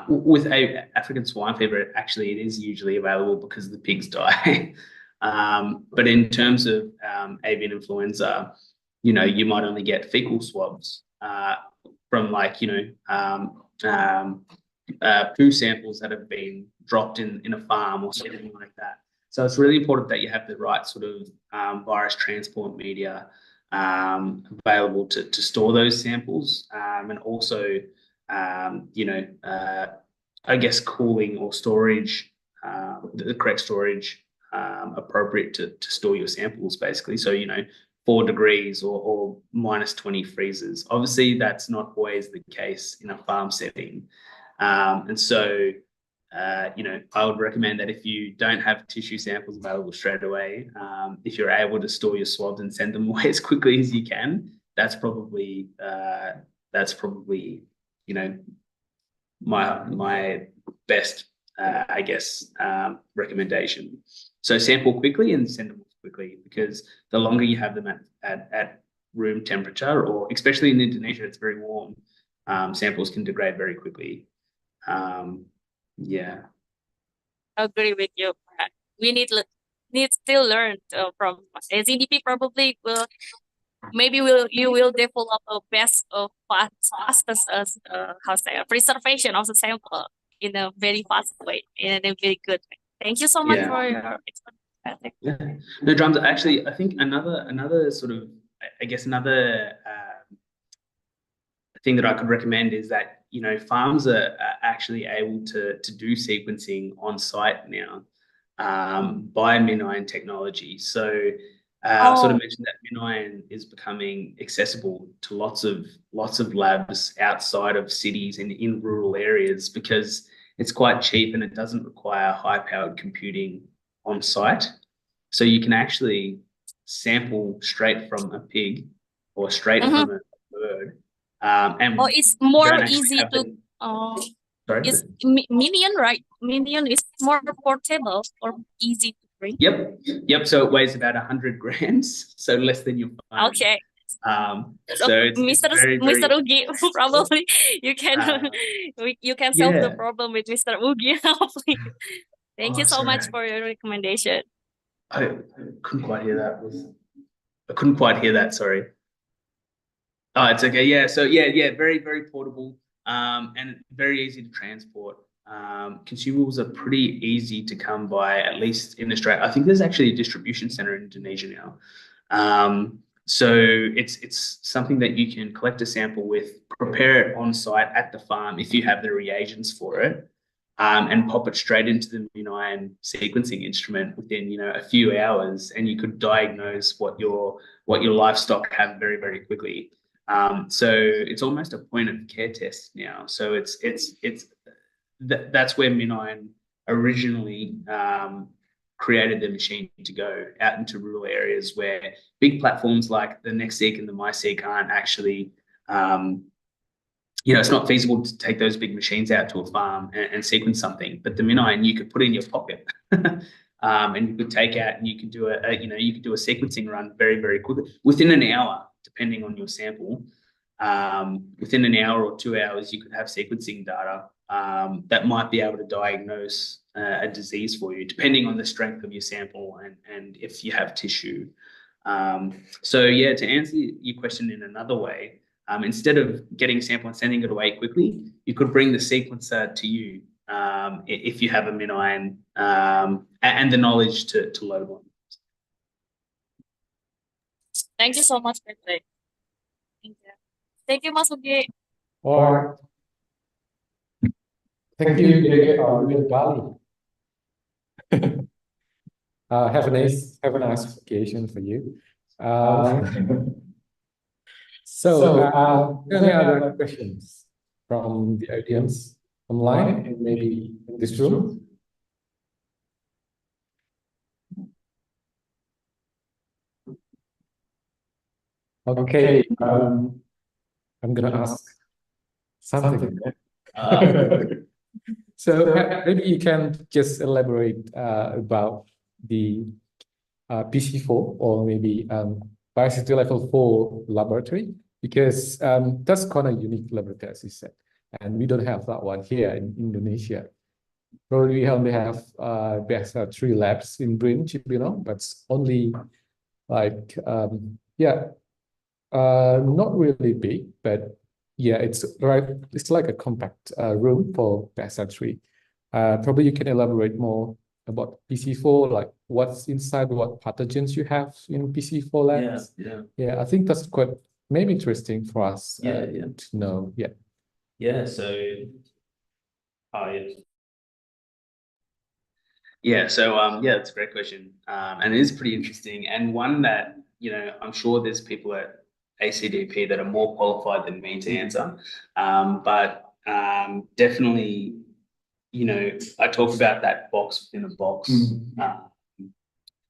with African swine fever, actually, it is usually available because the pigs die. But in terms of avian influenza, you might only get fecal swabs from poo samples that have been dropped in a farm or something like that. So it's really important that you have the right sort of virus transport media available to store those samples, and also, I guess cooling or storage, the correct storage appropriate to store your samples, basically. So, 4 degrees or -20 freezers. Obviously, that's not always the case in a farm setting. And so, I would recommend that if you don't have tissue samples available straight away, if you're able to store your swabs and send them away as quickly as you can, that's probably my best, I guess, recommendation. So sample quickly and send them off quickly, because the longer you have them at room temperature, or especially in Indonesia, it's very warm, samples can degrade very quickly. Agree with you. We need still learn from ACDP. Probably you will develop a best fastest how say preservation of the sample in a very fast way, in a very good way. Thank you so much for your explanation. Yeah. No, Drums. Actually, I think another sort of, I guess another thing that I could recommend is that farms are actually able to do sequencing on site now by MinION technology. So I sort of mentioned that MinION is becoming accessible to lots of labs outside of cities and in rural areas, because it's quite cheap and it doesn't require high-powered computing on site. So you can actually sample straight from a pig or straight from a bird. And it's more easy to. Sorry? Is MinION, right? MinION is more portable or easy to bring. Yep. So it weighs about 100 grams, so less than your phone. Okay. So it's Mr. Ugi, probably you can solve the problem with Mr. Ugi. Thank you so much for your recommendation. I couldn't quite hear that. I couldn't quite hear that. Sorry. Oh, it's okay. Yeah. So very, very portable, and very easy to transport. Consumables are pretty easy to come by, at least in Australia. I think there's actually a distribution center in Indonesia now. So it's something that you can collect a sample with, prepare it on site at the farm if you have the reagents for it, and pop it straight into the MinION sequencing instrument within a few hours, and you could diagnose what your livestock have very, very quickly. So it's almost a point of care test now. So that's where MinION originally created the machine to go out into rural areas where big platforms like the NextSeq and the MySeq aren't actually it's not feasible to take those big machines out to a farm and sequence something, but the MinION you could put in your pocket. And you could take out and you could do you could do a sequencing run very, very quickly within an hour, depending on your sample. Within an hour or 2 hours, you could have sequencing data that might be able to diagnose a disease for you, depending on the strength of your sample and if you have tissue. So yeah, to answer your question in another way, instead of getting a sample and sending it away quickly, you could bring the sequencer to you if you have a MinION and the knowledge to load one. Thank you so much, Patrick. Thank you. Thank you, Mas Ugi. All right. Thank you, Dede, Bali. Have a nice vacation for you. Any other questions from the audience online and maybe in this room? Okay, I'm gonna ask something. So maybe you can just elaborate about the PC4 or maybe biosafety level 4 laboratory, because that's kind of unique laboratory, as you said, and we don't have that one here in Indonesia. Probably we only have BSL-3 labs in BRIN, but it's only like not really big, but yeah, it's like a compact room for BSL-3. Probably you can elaborate more about PC4, like what's inside, what pathogens you have in PC4 labs. Yeah, I think that's quite maybe interesting for us to know. It's a great question, and it is pretty interesting, and one that I'm sure there's people at ACDP that are more qualified than me to answer, but definitely, I talk about that box within a box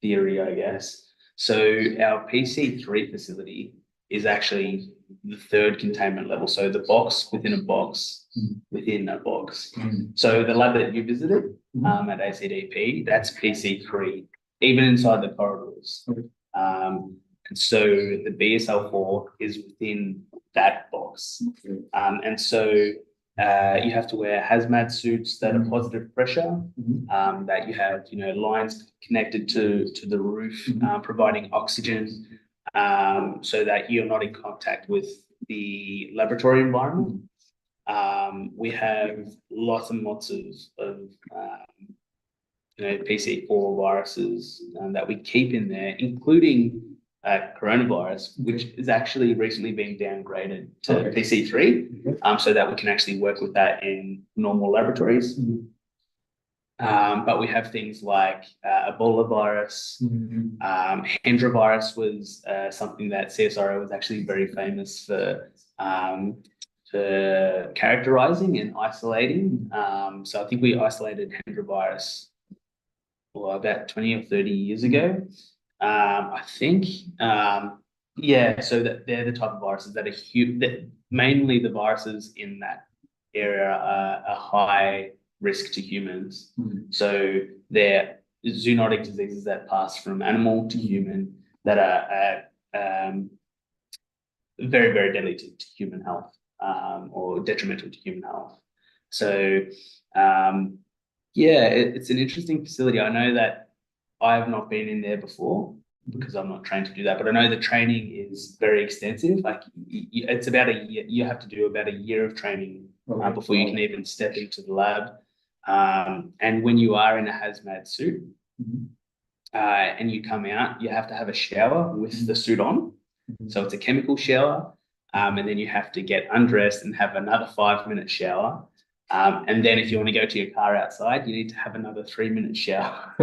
theory, I guess. So our PC3 facility is actually the third containment level. So the box within a box within a box. So the lab that you visited at ACDP, that's PC3, even inside the corridors. And so the BSL-4 is within that box. And so you have to wear hazmat suits that are positive pressure, that you have, lines connected to the roof, providing oxygen, so that you're not in contact with the laboratory environment. We have lots and lots of PC4 viruses that we keep in there, including coronavirus, which is actually recently been downgraded to PC3, so that we can actually work with that in normal laboratories. But we have things like Ebola virus. Hendra virus was something that CSIRO was actually very famous for characterizing and isolating. So I think we isolated Hendra virus about 20 or 30 years ago. I think, so that they're the type of viruses that are huge, that mainly the viruses in that area are high risk to humans. So they're zoonotic diseases that pass from animal to human that are very, very deadly to human health, or detrimental to human health. So, it's an interesting facility. I know that I have not been in there before because I'm not trained to do that, but I know the training is very extensive. Like it's about a year. You have to do about a year of training before you can even step into the lab. And when you are in a hazmat suit and you come out, you have to have a shower with the suit on. So it's a chemical shower, and then you have to get undressed and have another 5-minute shower. And then if you want to go to your car outside, you need to have another 3-minute shower.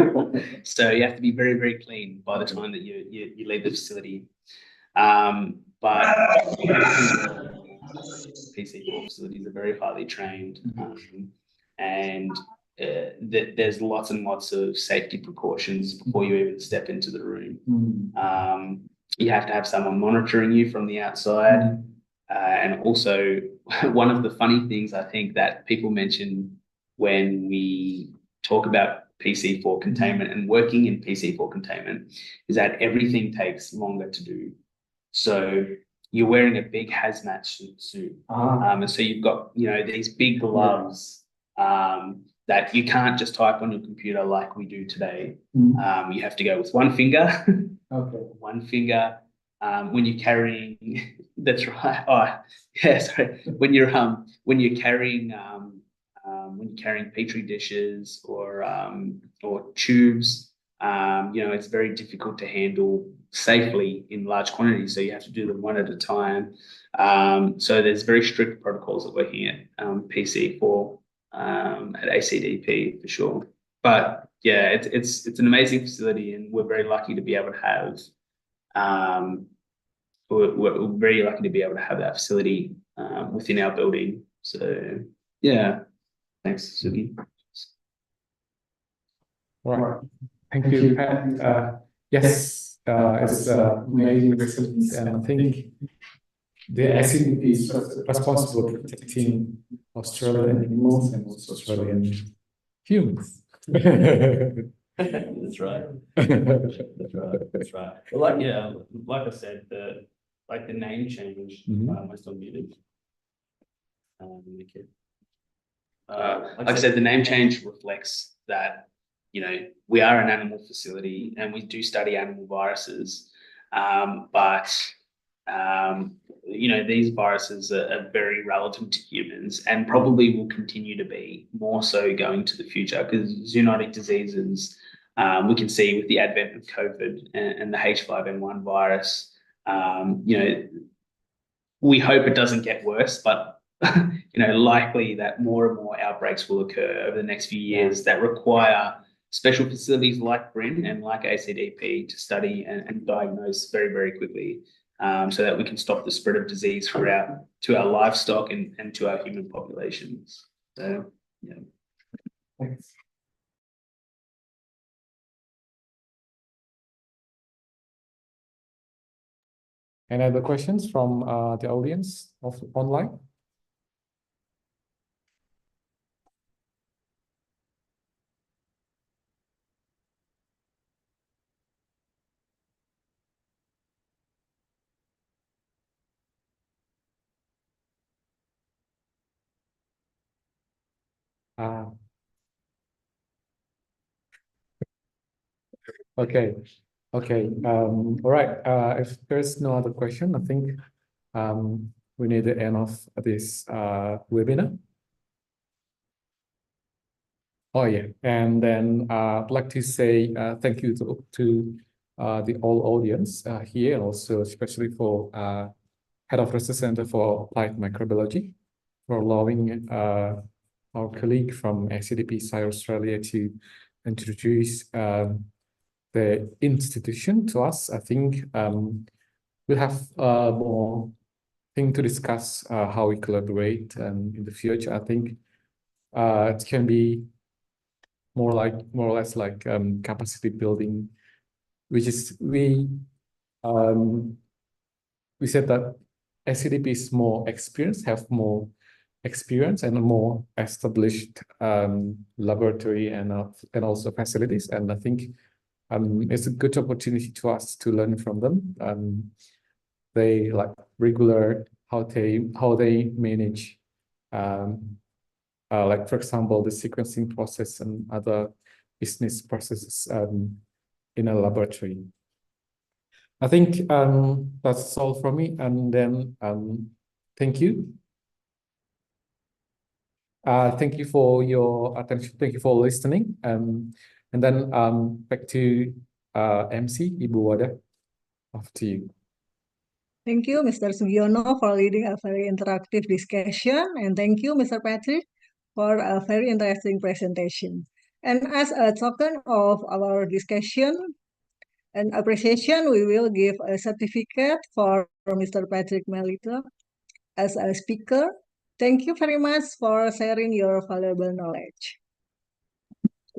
So you have to be very, very clean by the time that you leave the facility. But PC4 facilities are very highly trained, and there's lots and lots of safety precautions before you even step into the room. You have to have someone monitoring you from the outside. And also, one of the funny things I think that people mention when we talk about PC4 containment and working in PC4 containment is that everything takes longer to do. So you're wearing a big hazmat suit. And so you've got, these big gloves that you can't just type on your computer like we do today. You have to go with one finger. Okay. One finger. When you're carrying, that's right. Oh, yeah, sorry. When you're carrying petri dishes or tubes, it's very difficult to handle safely in large quantities. So you have to do them one at a time. So there's very strict protocols that we're working at PC4 at ACDP for sure. But yeah, it's an amazing facility, and we're very lucky to be able to have. We're very lucky to be able to have that facility within our building. So yeah, thanks, Sugi. Right. Thank you, Pat. Yes, it's amazing facilities, and I think the ACDP is responsible for protecting Australian animals and also Australian humans. That's right. That's right. Well, like I said, the name change. Am I still muted? Like I said, the name change reflects that we are an animal facility and we do study animal viruses, but these viruses are very relevant to humans and probably will continue to be more so going to the future, because zoonotic diseases, we can see with the advent of COVID and the H5N1 virus, we hope it doesn't get worse, but likely that more and more outbreaks will occur over the next few years that require special facilities like BRIN and like ACDP to study and diagnose very, very quickly, so that we can stop the spread of disease to our livestock and to our human populations. So, yeah. Thanks. Any other questions from the audience online? Okay. All right. If there's no other question, I think we need to end off this webinar. Oh yeah, and then I'd like to say thank you to the all audience here, and also especially for Head of Research Center for Applied Microbiology for allowing our colleague from ACDP CSIRO Australia to introduce the institution to us. I think we'll have more thing to discuss how we collaborate in the future. I think it can be more or less like capacity building, which is we said that ACDP is more experienced, have more experience and a more established laboratory and also facilities, and I think it's a good opportunity to us to learn from them. They like regular how they manage like, for example, the sequencing process and other business processes in a laboratory. I think that's all from me, and then thank you. Thank you for your attention. Thank you for listening. And then back to MC, Ibu Wada. After you. Thank you, Mr. Sugiyono, for leading a very interactive discussion. And thank you, Mr. Patrick, for a very interesting presentation. And as a token of our discussion and appreciation, we will give a certificate for Mr. Patrick Milleto as a speaker. Thank you very much for sharing your valuable knowledge.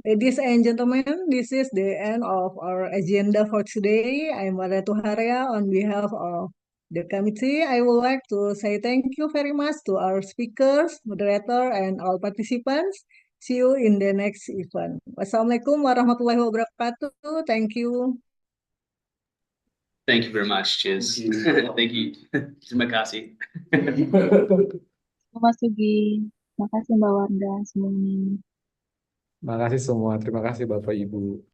Ladies and gentlemen, this is the end of our agenda for today. I'm Waratuharia on behalf of the committee, I would like to say thank you very much to our speakers, moderator, and all participants. See you in the next event. Wassalamualaikum warahmatullahi wabarakatuh. Thank you. Thank you very much. Cheers. Thank you. Terima kasih. Mas Sugi, makasih Mbak Wardah semuanya. Terima kasih semua. Terima kasih Bapak Ibu.